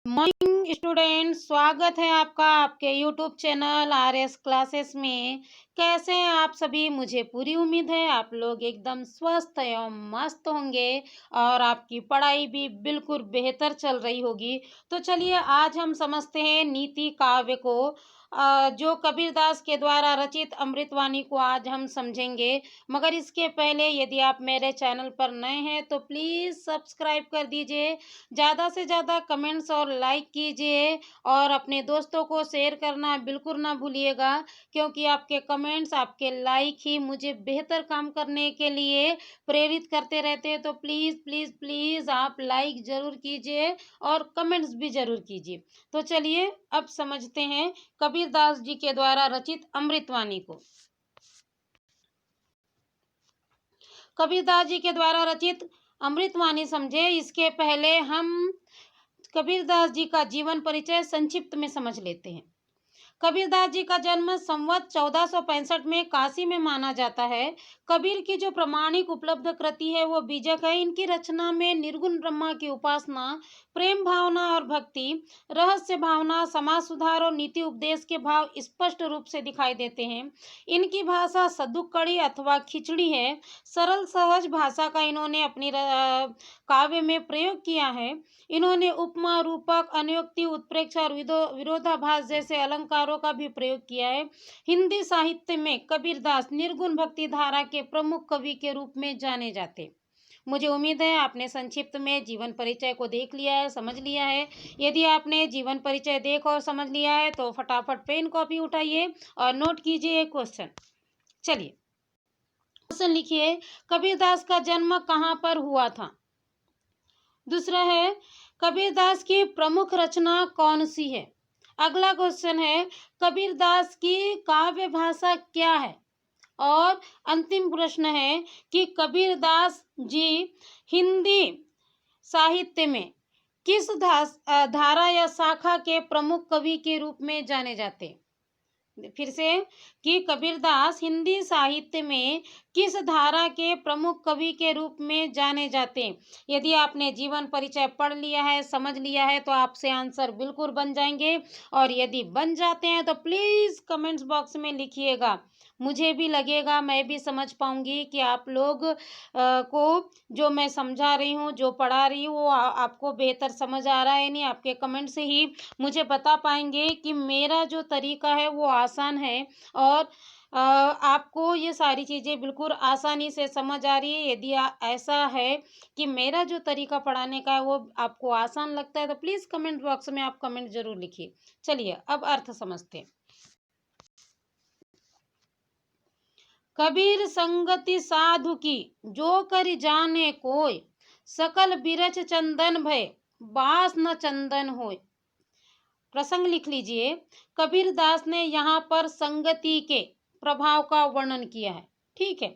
Morning student, स्वागत है आपका आपके यूट्यूब चैनल आरएस क्लासेस में। कैसे हैं आप सभी? मुझे पूरी उम्मीद है आप लोग एकदम स्वस्थ एवं मस्त होंगे और आपकी पढ़ाई भी बिल्कुल बेहतर चल रही होगी। तो चलिए आज हम समझते हैं नीति काव्य को, जो कबीरदास के द्वारा रचित अमृतवाणी को आज हम समझेंगे। मगर इसके पहले यदि आप मेरे चैनल पर नए हैं तो प्लीज़ सब्सक्राइब कर दीजिए, ज़्यादा से ज़्यादा कमेंट्स और लाइक कीजिए और अपने दोस्तों को शेयर करना बिल्कुल ना भूलिएगा, क्योंकि आपके कमेंट्स, आपके लाइक ही मुझे बेहतर काम करने के लिए प्रेरित करते रहते हैं। तो प्लीज़ प्लीज़ प्लीज़ आप लाइक ज़रूर कीजिए और कमेंट्स भी ज़रूर कीजिए। तो चलिए अब समझते हैं कबीरदास जी के द्वारा रचित अमृतवाणी को। कबीरदास जी के द्वारा रचित अमृतवाणी समझे इसके पहले हम कबीरदास जी का जीवन परिचय संक्षिप्त में समझ लेते हैं। कबीरदास जी का जन्म संवत 1465 में काशी में माना जाता है। कबीर की जो प्रमाणिक उपलब्ध कृति है वो बीजक है। इनकी रचना में निर्गुण ब्रह्मा की उपासना, प्रेम भावना और भक्ति, रहस्य भावना, समाज सुधार और नीति उपदेश के भाव स्पष्ट रूप से दिखाई देते हैं। इनकी भाषा सद्दुकड़ी अथवा खिचड़ी है। सरल सहज भाषा का इन्होंने अपनी काव्य में प्रयोग किया है। इन्होंने उपमा, रूपक, अनुक्ति, उत्प्रेक्षा और विरोधाभास जैसे अलंकारों का भी प्रयोग किया है। हिंदी साहित्य में कबीरदास निर्गुण भक्ति धारा के प्रमुख कवि के रूप में जाने जाते। मुझे उम्मीद है आपने संक्षिप्त में जीवन परिचय को देख लिया है, समझ लिया है। यदि आपने जीवन परिचय देख और समझ लिया है तो फटाफट पेन कॉपी उठाइए और नोट कीजिए क्वेश्चन। चलिए क्वेश्चन लिखिए, कबीरदास का जन्म कहाँ पर हुआ था? दूसरा है, कबीरदास की प्रमुख रचना कौन सी है? अगला क्वेश्चन है, कबीरदास की काव्य भाषा क्या है? और अंतिम प्रश्न है कि कबीरदास जी हिंदी साहित्य में किस धारा या शाखा के प्रमुख कवि के रूप में जाने जाते हैं? फिर से कि कबीरदास हिंदी साहित्य में किस धारा के प्रमुख कवि के रूप में जाने जाते हैं? यदि आपने जीवन परिचय पढ़ लिया है, समझ लिया है तो आपसे आंसर बिल्कुल बन जाएंगे। और यदि बन जाते हैं तो प्लीज़ कमेंट्स बॉक्स में लिखिएगा। मुझे भी लगेगा, मैं भी समझ पाऊंगी कि आप लोग को जो मैं समझा रही हूँ, जो पढ़ा रही हूँ, वो आपको बेहतर समझ आ रहा है नहीं। आपके कमेंट से ही मुझे बता पाएंगे कि मेरा जो तरीका है वो आसान है और आपको ये सारी चीज़ें बिल्कुल आसानी से समझ आ रही है। यदि ऐसा है कि मेरा जो तरीका पढ़ाने का है वो आपको आसान लगता है तो प्लीज़ कमेंट बॉक्स में आप कमेंट जरूर लिखिए। चलिए अब अर्थ समझते हैं। कबीर संगति साधु की, जो कर जाने कोय, सकल बिरछ चंदन भय, बास न चंदन होय। प्रसंग लिख लीजिए। कबीरदास ने यहाँ पर संगति के प्रभाव का वर्णन किया है। ठीक है।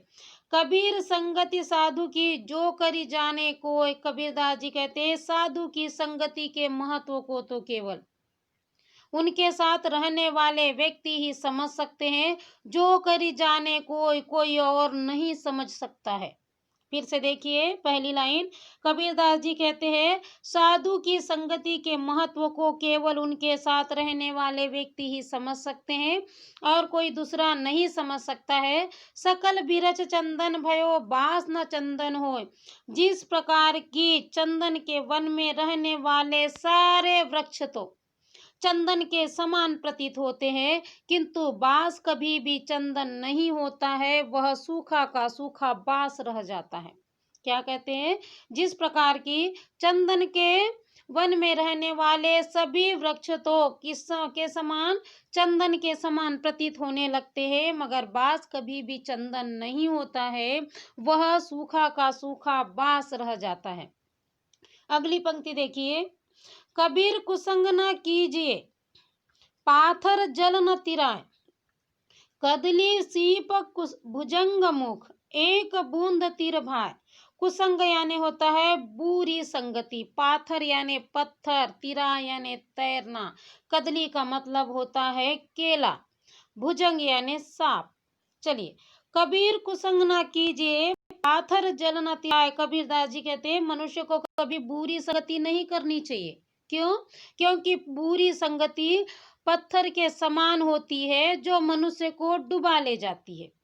कबीर संगति साधु की, जो करी जाने कोय। कबीरदास जी कहते हैं साधु की संगति के महत्व को तो केवल उनके साथ रहने वाले व्यक्ति ही समझ सकते हैं। जो करी जाने कोई और नहीं समझ सकता है। फिर से देखिए पहली लाइन, कबीरदास जी कहते हैं साधु की संगति के महत्व को केवल उनके साथ रहने वाले व्यक्ति ही समझ सकते हैं और कोई दूसरा नहीं समझ सकता है। सकल बिरछ चंदन भयो, बास न चंदन होय। जिस प्रकार की चंदन के वन में रहने वाले सारे वृक्ष तो चंदन के समान प्रतीत होते हैं, किंतु बांस कभी भी चंदन नहीं होता है, वह सूखा का सूखा बांस रह जाता है। क्या कहते हैं? जिस प्रकार की चंदन के वन में रहने वाले सभी वृक्ष तो के समान चंदन के समान प्रतीत होने लगते हैं, मगर बांस कभी भी चंदन नहीं होता है, वह सूखा का सूखा बांस रह जाता है। अगली पंक्ति देखिए, कबीर कुसंग न कीजिए, पाथर जल न तिराए, कदली सीप भुजंग मुख, एक बूंद तिर भाए। कुसंग यानी होता है बुरी संगति, पाथर यानी पत्थर, तिरा यानी तैरना, कदली का मतलब होता है केला, भुजंग यानी सांप। चलिए, कबीर कुसंग ना कीजिए, पाथर जल न तिराए। कबीरदास जी कहते हैं मनुष्य को कभी बुरी संगति नहीं करनी चाहिए। क्यों? क्योंकि बुरी संगति पत्थर के समान होती है जो मनुष्य को डुबा ले जाती है।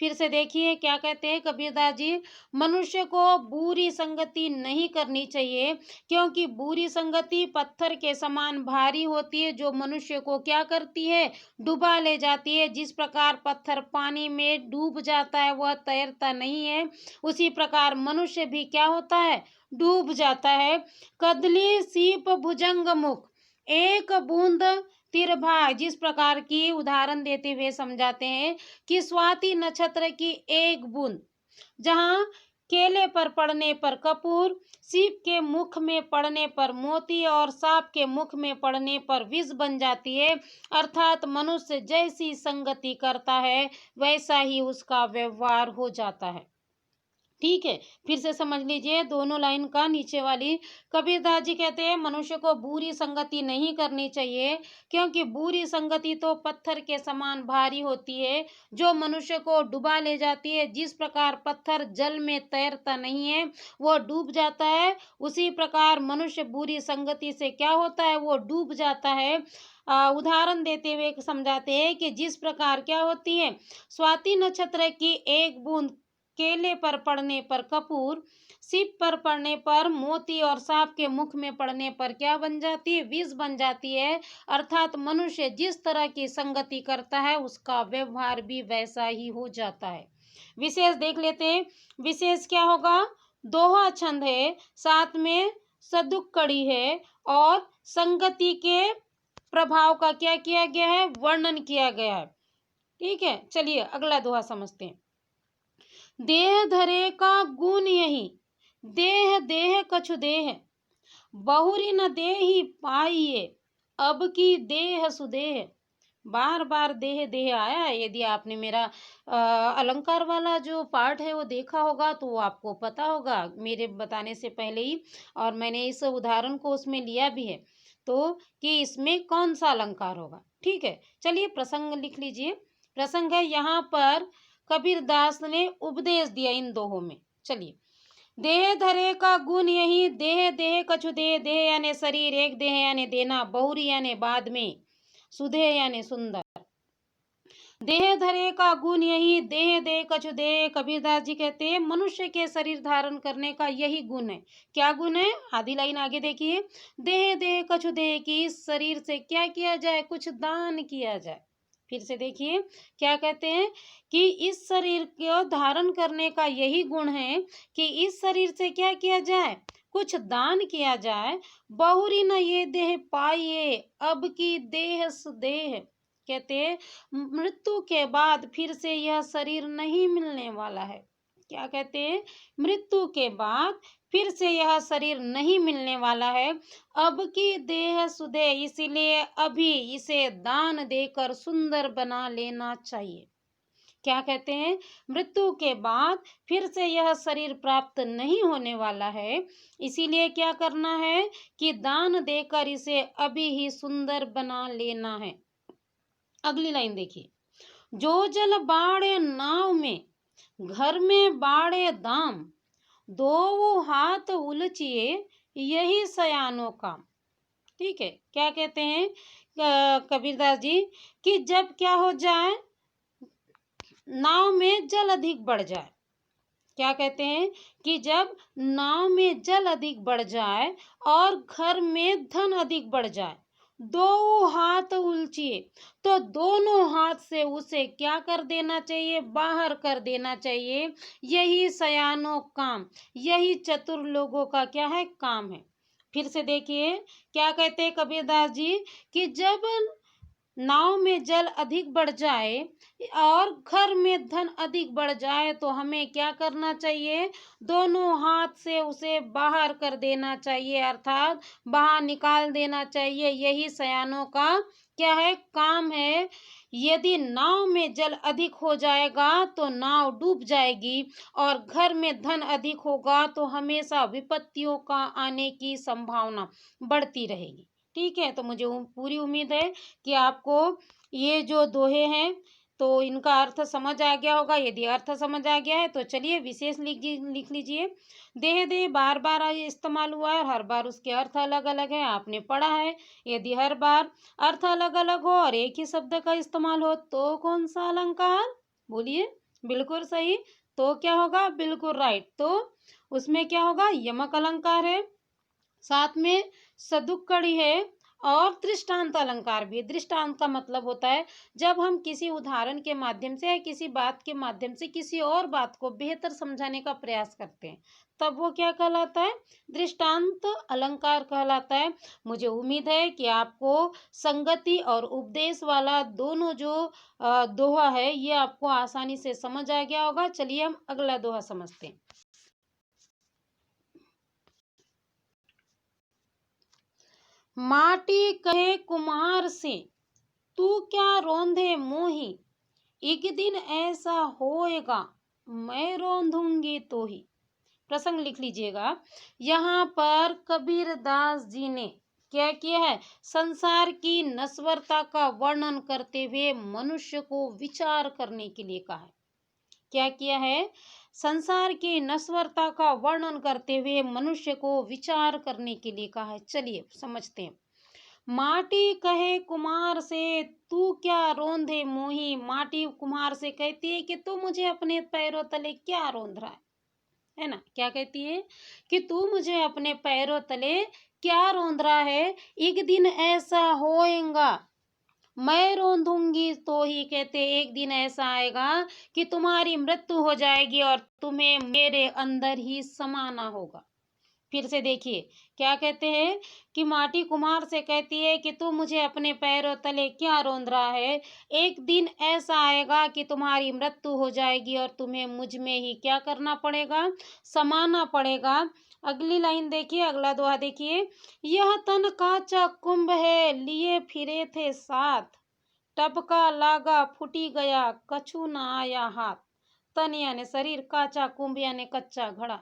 फिर से देखिए क्या कहते हैं कबीरदास जी, मनुष्य को बुरी संगति नहीं करनी चाहिए, क्योंकि बुरी संगति पत्थर के समान भारी होती है जो मनुष्य को क्या करती है, डुबा ले जाती है। जिस प्रकार पत्थर पानी में डूब जाता है, वह तैरता नहीं है, उसी प्रकार मनुष्य भी क्या होता है, डूब जाता है। कदली सीप भुजंग मुख, एक बूंद तिरभाग, जिस प्रकार की उदाहरण देते हुए समझाते हैं कि स्वाति नक्षत्र की एक बूंद जहां केले पर पड़ने पर कपूर, सीप के मुख में पड़ने पर मोती और सांप के मुख में पड़ने पर विष बन जाती है। अर्थात मनुष्य जैसी संगति करता है वैसा ही उसका व्यवहार हो जाता है। ठीक है, फिर से समझ लीजिए दोनों लाइन का नीचे वाली। कबीरदास जी कहते हैं मनुष्य को बुरी संगति नहीं करनी चाहिए, क्योंकि बुरी संगति तो पत्थर के समान भारी होती है जो मनुष्य को डुबा ले जाती है। जिस प्रकार पत्थर जल में तैरता नहीं है, वो डूब जाता है, उसी प्रकार मनुष्य बुरी संगति से क्या होता है, वो डूब जाता है। उदाहरण देते हुए समझाते हैं कि जिस प्रकार क्या होती है, स्वाति नक्षत्र की एक बूंद केले पर पड़ने पर कपूर, सीप पर पड़ने पर मोती और सांप के मुख में पड़ने पर क्या बन जाती है, विष बन जाती है। अर्थात मनुष्य जिस तरह की संगति करता है उसका व्यवहार भी वैसा ही हो जाता है। विशेष देख लेते हैं, विशेष क्या होगा, दोहा छंद है, साथ में सदुक कड़ी है और संगति के प्रभाव का क्या किया गया है, वर्णन किया गया है। ठीक है, चलिए अगला दोहा समझते हैं। देह धरे का गुण यही, देह देह कछु देह, बहुरी न देहि पाइये, अब की देह सुदेह। बार बार देह देह आया है। यदि आपने मेरा अलंकार वाला जो पार्ट है वो देखा होगा तो आपको पता होगा मेरे बताने से पहले ही, और मैंने इस उदाहरण को उसमें लिया भी है, तो कि इसमें कौन सा अलंकार होगा। ठीक है, चलिए प्रसंग लिख लीजिए। प्रसंग है, यहाँ पर कबीरदास ने उपदेश दिया इन दोहों में। चलिए, देह धरे का गुण यही, देह देह कछु देह, देह यानी शरीर, एक देह यानी देना, बहुरी यानी बाद में, सुदेह यानी सुंदर। देह धरे का गुण यही, देह देह कछु देह। कबीरदास जी कहते हैं मनुष्य के शरीर धारण करने का यही गुण है। क्या गुण है, आधी लाइन आगे देखिए, देह देह कछु देह, कि इस शरीर से क्या किया जाए, कुछ दान किया जाए। फिर से देखिए क्या कहते हैं कि इस शरीर को धारण करने का यही गुण है कि इस शरीर से क्या किया जाए, कुछ दान किया जाए। बहुरी न ये देह पाइए, अब की देह सुदेह। कहते हैं मृत्यु के बाद फिर से यह शरीर नहीं मिलने वाला है। क्या कहते हैं, मृत्यु के बाद फिर से यह शरीर नहीं मिलने वाला है। अब की देह सुदे, इसीलिए अभी इसे दान देकर सुंदर बना लेना चाहिए। क्या कहते हैं, मृत्यु के बाद फिर से यह शरीर प्राप्त नहीं होने वाला है, इसीलिए क्या करना है कि दान देकर इसे अभी ही सुंदर बना लेना है। अगली लाइन देखिए, जो जल बाड़े नाव में, घर में बाड़े दाम, दो वो हाथ उलचिए, यही सयानों काम। ठीक है, क्या कहते हैं कबीरदास जी कि जब क्या हो जाए, नाव में जल अधिक बढ़ जाए। क्या कहते हैं कि जब नाव में जल अधिक बढ़ जाए और घर में धन अधिक बढ़ जाए, दो हाथ उलचिए, तो दोनों हाथ से उसे क्या कर देना चाहिए, बाहर कर देना चाहिए। यही सयानों काम, यही चतुर लोगों का क्या है, काम है। फिर से देखिए क्या कहते हैं कबीरदास जी कि जब नाव में जल अधिक बढ़ जाए और घर में धन अधिक बढ़ जाए तो हमें क्या करना चाहिए, दोनों हाथ से उसे बाहर कर देना चाहिए, अर्थात बाहर निकाल देना चाहिए। यही सयानों का क्या है, काम है। यदि नाव में जल अधिक हो जाएगा तो नाव डूब जाएगी, और घर में धन अधिक होगा तो हमेशा विपत्तियों का आने की संभावना बढ़ती रहेगी। ठीक है, तो मुझे पूरी उम्मीद है कि आपको ये जो दोहे हैं तो इनका अर्थ समझ आ गया होगा। यदि अर्थ समझ आ गया है तो चलिए विशेष लिख लीजिए। देह देह बार बार इस्तेमाल हुआ है और हर बार उसके अर्थ अलग अलग है, आपने पढ़ा है। यदि हर बार अर्थ अलग अलग हो और एक ही शब्द का इस्तेमाल हो तो कौन सा अलंकार? बोलिए। बिल्कुल सही। तो क्या होगा? बिल्कुल राइट। तो उसमें क्या होगा? यमक अलंकार है, साथ में सदुक्कड़ी है और दृष्टांत अलंकार भी है। दृष्टांत का मतलब होता है जब हम किसी उदाहरण के माध्यम से या किसी बात के माध्यम से किसी और बात को बेहतर समझाने का प्रयास करते हैं, तब वो क्या कहलाता है? दृष्टांत अलंकार कहलाता है। मुझे उम्मीद है कि आपको संगति और उपदेश वाला दोनों जो दोहा है ये आपको आसानी से समझ आ गया होगा। चलिए हम अगला दोहा समझते हैं। माटी कहे कुम्हार से, तू क्या रोंदे मोही, एक दिन ऐसा होएगा मैं रोंदूंगी तो ही। प्रसंग लिख लीजिएगा। यहाँ पर कबीर दास जी ने क्या किया है? संसार की नश्वरता का वर्णन करते हुए मनुष्य को विचार करने के लिए कहा है। क्या किया है? संसार की नश्वरता का वर्णन करते हुए मनुष्य को विचार करने के लिए कहा है। चलिए समझते हैं। माटी कहे कुम्हार से, तू क्या रोंदे मोही। माटी कुम्हार से कहती है कि तू मुझे अपने पैरों तले क्या रोंद रहा है ना? क्या कहती है? कि तू मुझे अपने पैरों तले क्या रोंद रहा है, एक दिन ऐसा होएगा मैं रोंदूंगी तो ही। कहते एक दिन ऐसा आएगा कि तुम्हारी मृत्यु हो जाएगी और तुम्हें मेरे अंदर ही समाना होगा। फिर से देखिए क्या कहते हैं कि माटी कुम्हार से कहती है कि तू मुझे अपने पैरों तले क्या रोंद रहा है, एक दिन ऐसा आएगा कि तुम्हारी मृत्यु हो जाएगी और तुम्हें मुझ में ही क्या करना पड़ेगा? समाना पड़ेगा। अगली लाइन देखिए, अगला दोहा देखिए। यह तन काचा कुंभ है, लिए फिरे थे साथ, टपका लागा फूटी गया, कछु न आया हाथ। तन यानी शरीर, काचा कुंभ यानी कच्चा घड़ा।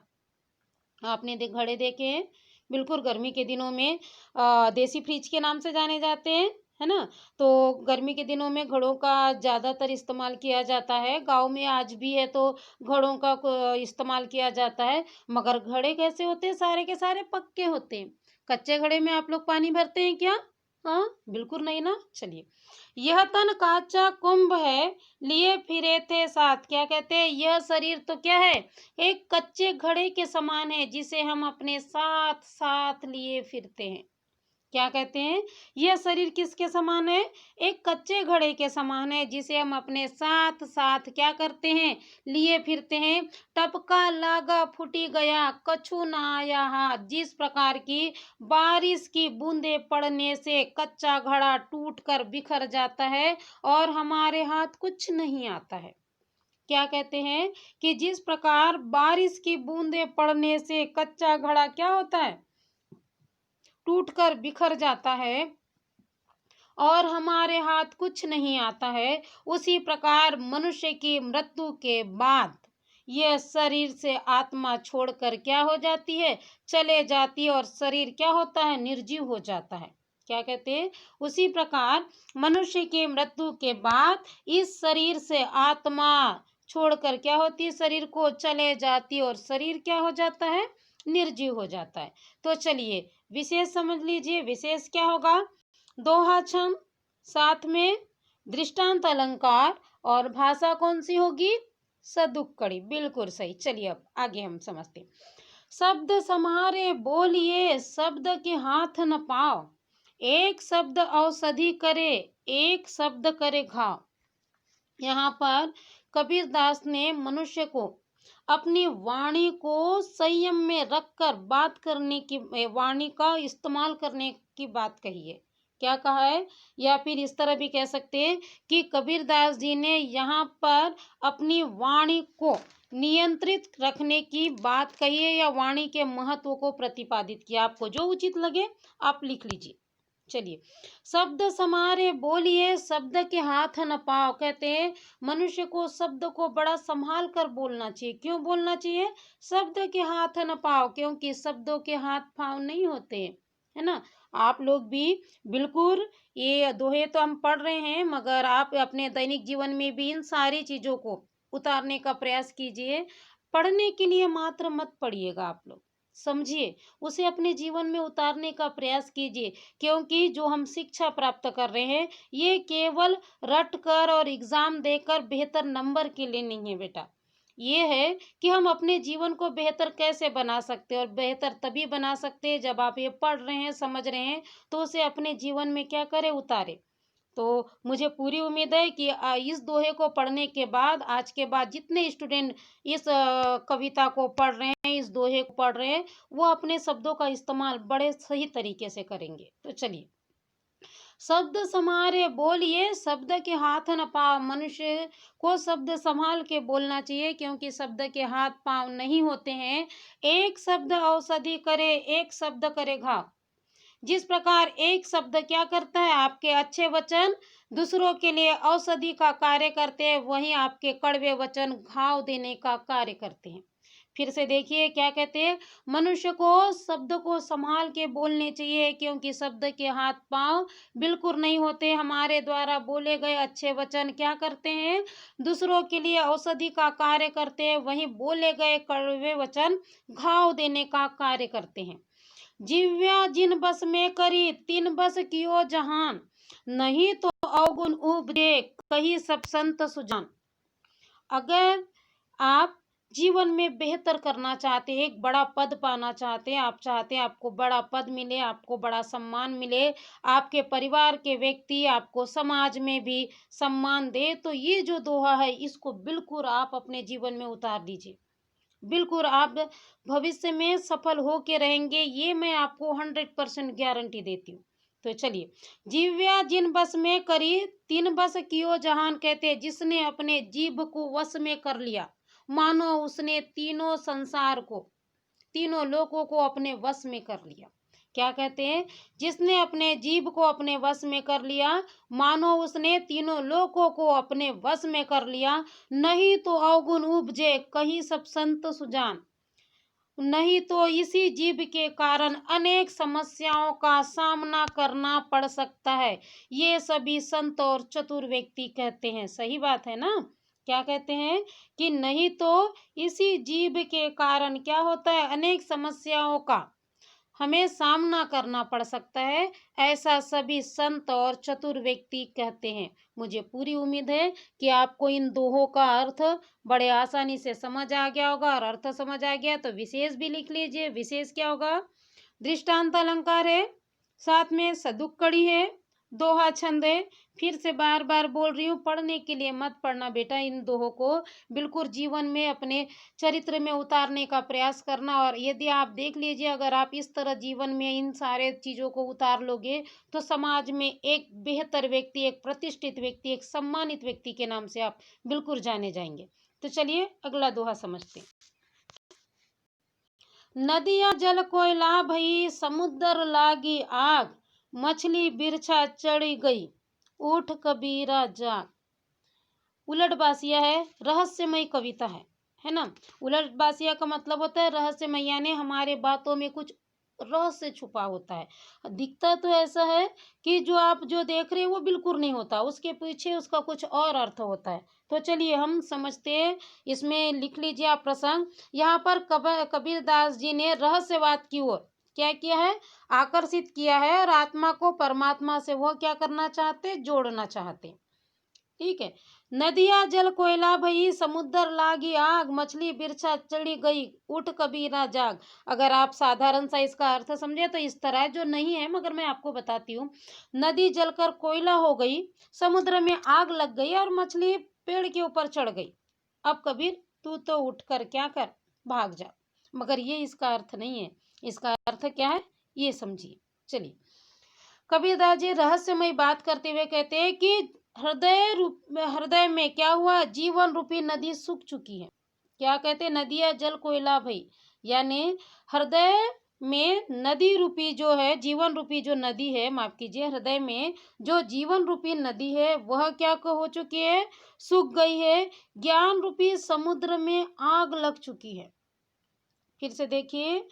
आपने घड़े देखे हैं, बिल्कुल गर्मी के दिनों में देसी फ्रिज के नाम से जाने जाते हैं, है ना? तो गर्मी के दिनों में घड़ों का ज़्यादातर इस्तेमाल किया जाता है। गांव में आज भी है तो घड़ों का इस्तेमाल किया जाता है। मगर घड़े कैसे होते हैं? सारे के सारे पक्के होते हैं। कच्चे घड़े में आप लोग पानी भरते हैं क्या? हाँ, बिल्कुल नहीं ना। चलिए, यह तन काचा कुंभ है, लिए फिरे थे साथ। क्या कहते हैं? यह शरीर तो क्या है? एक कच्चे घड़े के समान है जिसे हम अपने साथ साथ लिए फिरते हैं। क्या कहते हैं? यह शरीर किसके समान है? एक कच्चे घड़े के समान है जिसे हम अपने साथ साथ क्या करते हैं? लिए फिरते हैं। टपका लागा फूटी गया, कछु ना आया हाथ। जिस प्रकार की बारिश की बूंदें पड़ने से कच्चा घड़ा टूट कर बिखर जाता है और हमारे हाथ कुछ नहीं आता है। क्या कहते हैं? कि जिस प्रकार बारिश की बूंदें पड़ने से कच्चा घड़ा क्या होता है? टूटकर बिखर जाता है और हमारे हाथ कुछ नहीं आता है, उसी प्रकार मनुष्य की मृत्यु के बाद यह शरीर से आत्मा छोड़कर क्या हो जाती है? चले जाती है और शरीर क्या होता है? निर्जीव हो जाता है। क्या कहते हैं? उसी प्रकार मनुष्य की मृत्यु के बाद इस शरीर से आत्मा छोड़कर क्या होती है? शरीर को चले जाती है और शरीर क्या हो जाता है? निर्जीव हो जाता है। तो चलिए विशेष समझ लीजिए। विशेष क्या होगा? दोहा छंद, साथ में दृष्टांत अलंकार और भाषा कौन सी होगी? सदुक्कड़ी। बिल्कुल सही। चलिए अब आगे हम समझते हैं। शब्द समारे बोलिए, शब्द के हाथ न पाओ, एक शब्द औषधि करे, एक शब्द करे घाव। यहाँ पर कबीर दास ने मनुष्य को अपनी वाणी को संयम में रखकर बात करने की, वाणी का इस्तेमाल करने की बात कही है। क्या कहा है? या फिर इस तरह भी कह सकते हैं कि कबीर दास जी ने यहाँ पर अपनी वाणी को नियंत्रित रखने की बात कही है या वाणी के महत्व को प्रतिपादित किया। आपको जो उचित लगे आप लिख लीजिए। चलिए, शब्द समारे बोलिए, शब्द के हाथ न पाओ। कहते हैं मनुष्य को शब्द को बड़ा संभाल कर बोलना चाहिए। क्यों बोलना चाहिए? शब्द के हाथ न पाओ, क्योंकि शब्दों के हाथ पाँव नहीं होते हैं, है ना? आप लोग भी बिल्कुल ये दोहे तो हम पढ़ रहे हैं, मगर आप अपने दैनिक जीवन में भी इन सारी चीजों को उतारने का प्रयास कीजिए। पढ़ने के लिए मात्र मत पढ़िएगा आप लोग, समझिए, उसे अपने जीवन में उतारने का प्रयास कीजिए, क्योंकि जो हम शिक्षा प्राप्त कर रहे हैं ये केवल रट कर और एग्जाम देकर बेहतर नंबर के लिए नहीं है बेटा। ये है कि हम अपने जीवन को बेहतर कैसे बना सकते हैं, और बेहतर तभी बना सकते हैं जब आप ये पढ़ रहे हैं, समझ रहे हैं, तो उसे अपने जीवन में क्या करें, उतारे। तो मुझे पूरी उम्मीद है कि इस दोहे को पढ़ने के बाद, आज के बाद जितने स्टूडेंट इस कविता को पढ़ रहे हैं, इस दोहे को पढ़ रहे हैं, वो अपने शब्दों का इस्तेमाल बड़े सही तरीके से करेंगे। तो चलिए, शब्द समारे बोलिए, शब्द के हाथ न पाँव। मनुष्य को शब्द संभाल के बोलना चाहिए, क्योंकि शब्द के हाथ पाँव नहीं होते हैं। एक शब्द औषधि करे, एक शब्द करे घाव। जिस प्रकार एक शब्द क्या करता है, आपके अच्छे वचन दूसरों के लिए औषधि का कार्य करते हैं, वहीं आपके कड़वे वचन घाव देने का कार्य करते हैं। फिर से देखिए क्या कहते हैं, मनुष्य को शब्द को संभाल के बोलने चाहिए, क्योंकि शब्द के हाथ पांव बिल्कुल नहीं होते। हमारे द्वारा बोले गए अच्छे वचन क्या करते हैं, दूसरों के लिए औषधि का कार्य करते हैं, वहीं बोले गए कड़वे वचन घाव देने का कार्य करते हैं। जिव्या जिन बस में करी, तीन बस कियो जहान। नहीं तो अवगुण उपजे, कही सब संत सुजान। अगर आप जीवन में बेहतर करना चाहते हैं, एक बड़ा पद पाना चाहते हैं, आप चाहते हैं आपको बड़ा पद मिले, आपको बड़ा सम्मान मिले, आपके परिवार के व्यक्ति आपको समाज में भी सम्मान दे, तो ये जो दोहा है इसको बिल्कुल आप अपने जीवन में उतार लीजिए। बिल्कुल आप भविष्य में सफल हो के रहेंगे, ये मैं आपको 100% गारंटी देती हूँ। तो चलिए, जीव्या जिन बस में करी, तीन बस कियो जहान। कहते हैं जिसने अपने जीभ को वश में कर लिया, मानो उसने तीनों संसार को, तीनों लोगों को अपने वश में कर लिया। क्या कहते हैं, जिसने अपने जीभ को अपने वश में कर लिया, मानो उसने तीनों लोगों को अपने वश में कर लिया। नहीं तो अवगुण उपजे, कहीं सब संत सुजान। नहीं तो इसी जीभ के कारण अनेक समस्याओं का सामना करना पड़ सकता है, ये सभी संत और चतुर व्यक्ति कहते हैं। सही बात है ना। क्या कहते हैं कि नहीं तो इसी जीभ के कारण क्या होता है, अनेक समस्याओं का हमें सामना करना पड़ सकता है, ऐसा सभी संत और चतुर व्यक्ति कहते हैं। मुझे पूरी उम्मीद है कि आपको इन दोहों का अर्थ बड़े आसानी से समझ आ गया होगा, और अर्थ समझ आ गया तो विशेष भी लिख लीजिए। विशेष क्या होगा, दृष्टांत अलंकार है, साथ में सदुक्कड़ी है, दोहा छंद है। फिर से बार बार बोल रही हूँ, पढ़ने के लिए मत पढ़ना बेटा, इन दोहों को बिल्कुल जीवन में अपने चरित्र में उतारने का प्रयास करना। और यदि आप देख लीजिए, अगर आप इस तरह जीवन में इन सारे चीज़ों को उतार लोगे, तो समाज में एक बेहतर व्यक्ति, एक प्रतिष्ठित व्यक्ति, एक सम्मानित व्यक्ति के नाम से आप बिल्कुल जाने जाएंगे। तो चलिए अगला दोहा समझते हैं। नदिया जल कोयला भई, समुद्र लागी आग। मछली बिरछा चढ़ी गई, उठ कबीरा जाग। उलटबासिया है, रहस्यमय कविता है ना। उलटबासिया का मतलब होता है रहस्यमय, यानी हमारे बातों में कुछ रहस्य छुपा होता है। दिखता तो ऐसा है कि जो आप जो देख रहे हैं वो बिल्कुल नहीं होता, उसके पीछे उसका कुछ और अर्थ होता है। तो चलिए हम समझते हैं, इसमें लिख लीजिए आप प्रसंग। यहाँ पर कबीरदास जी ने रहस्यवाद की ओर क्या किया है, आकर्षित किया है, और आत्मा को परमात्मा से वो क्या करना चाहते, जोड़ना चाहते। ठीक है। नदिया जल कोयला भई, समुद्र लागी आग। मछली बिरछा चढ़ी गई, उठ कबीरा जाग। अगर आप साधारण सा इसका अर्थ समझे तो इस तरह है, जो नहीं है मगर मैं आपको बताती हूँ। नदी जलकर कोयला हो गई, समुद्र में आग लग गई, और मछली पेड़ के ऊपर चढ़ गई। अब कबीर तू तो उठकर क्या कर, भाग जा। मगर ये इसका अर्थ नहीं है। इसका अर्थ क्या है ये समझिए। चलिए, कबीरदास जी रहस्यमय बात करते हुए कहते हैं कि हृदय में क्या हुआ, जीवन रूपी नदी सूख चुकी है। क्या कहते हैं, नदिया जल कोयला भई, यानी हृदय में नदी रूपी जो है, जीवन रूपी जो नदी है, माफ कीजिए, हृदय में जो जीवन रूपी नदी है वह क्या हो चुकी है, सूख गई है। ज्ञान रूपी समुद्र में आग लग चुकी है। फिर से देखिए,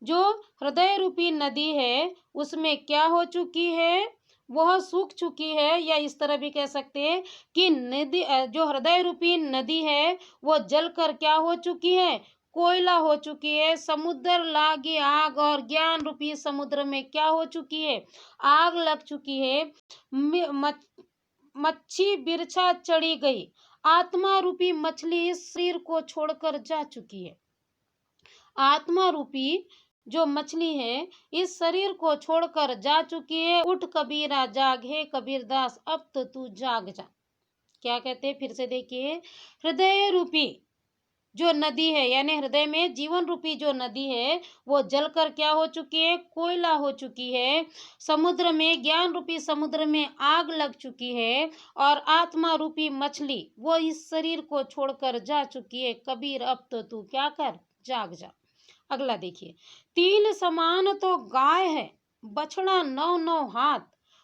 जो हृदय रूपी नदी है उसमें क्या हो चुकी है, वह सूख चुकी है। या इस तरह भी कह सकते हैं कि नदी, जो हृदय रूपी नदी है वो जलकर क्या हो चुकी है, कोयला हो चुकी है। समुद्र लागी आग, और ज्ञान रूपी समुद्र में क्या हो चुकी है? आग लग चुकी है। मच्छी बिरछा चढ़ी गई। आत्मा रूपी मछली इस शरीर को छोड़कर जा चुकी है। आत्मा रूपी जो मछली है इस शरीर को छोड़कर जा चुकी है। उठ कबीरा जाग, हे कबीरदास अब तो तू जाग जा। क्या कहते हैं? फिर से देखिए, हृदय रूपी जो नदी है, यानी हृदय में जीवन रूपी जो नदी है वो जलकर क्या हो चुकी है? कोयला हो चुकी है। समुद्र में, ज्ञान रूपी समुद्र में आग लग चुकी है। और आत्मा रूपी मछली वो इस शरीर को छोड़कर जा चुकी है। कबीर अब तो तू क्या कर? जाग जा। अगला देखिए, तिल समान तो गाय है, बछड़ा 9 9 हाथ,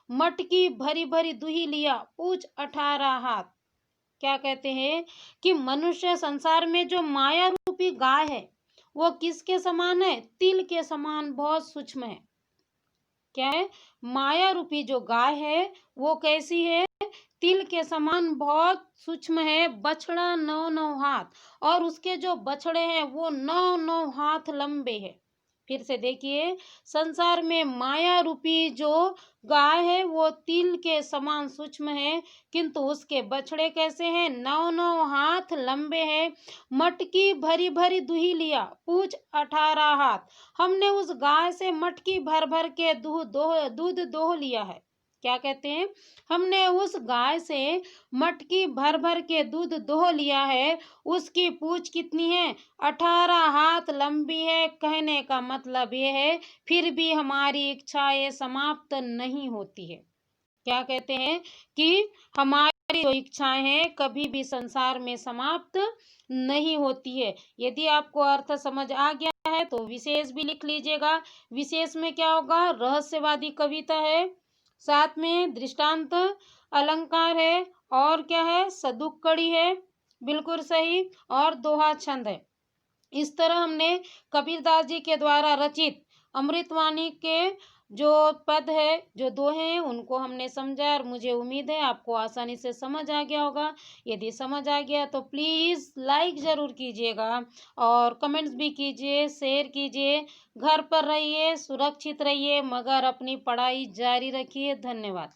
मटकी भरी भरी दुही लिया, पूछ 18 हाथ। क्या कहते हैं कि मनुष्य संसार में जो माया रूपी गाय है वो किसके समान है? तिल के समान बहुत सूक्ष्म है। क्या है? माया रूपी जो गाय है वो कैसी है? तिल के समान बहुत सूक्ष्म है। बछड़ा 9 9 हाथ, और उसके जो बछड़े हैं वो 9 9 हाथ लंबे हैं। फिर से देखिए, संसार में माया रूपी जो गाय है वो तिल के समान सूक्ष्म है, किंतु उसके बछड़े कैसे हैं? 9 9 हाथ लंबे हैं। मटकी भरी भरी दुही लिया, पूछ 18 हाथ। हमने उस गाय से मटकी भर भर के दूध दोह लिया है। क्या कहते हैं? हमने उस गाय से मटकी भर भर के दूध दोह लिया है। उसकी पूंछ कितनी है? 18 हाथ लंबी है। कहने का मतलब ये है, फिर भी हमारी इच्छाएं समाप्त नहीं होती है। क्या कहते हैं कि हमारी जो इच्छाएं हैं कभी भी संसार में समाप्त नहीं होती है। यदि आपको अर्थ समझ आ गया है तो विशेष भी लिख लीजिएगा। विशेष में क्या होगा? रहस्यवादी कविता है, साथ में दृष्टांत अलंकार है, और क्या है? सदुक्कड़ी है, बिल्कुल सही, और दोहा छंद है। इस तरह हमने कबीरदास जी के द्वारा रचित अमृतवाणी के जो पद है, जो दोहे हैं, उनको हमने समझा, और मुझे उम्मीद है आपको आसानी से समझ आ गया होगा। यदि समझ आ गया तो प्लीज़ लाइक ज़रूर कीजिएगा, और कमेंट्स भी कीजिए, शेयर कीजिए। घर पर रहिए, सुरक्षित रहिए, मगर अपनी पढ़ाई जारी रखिए। धन्यवाद।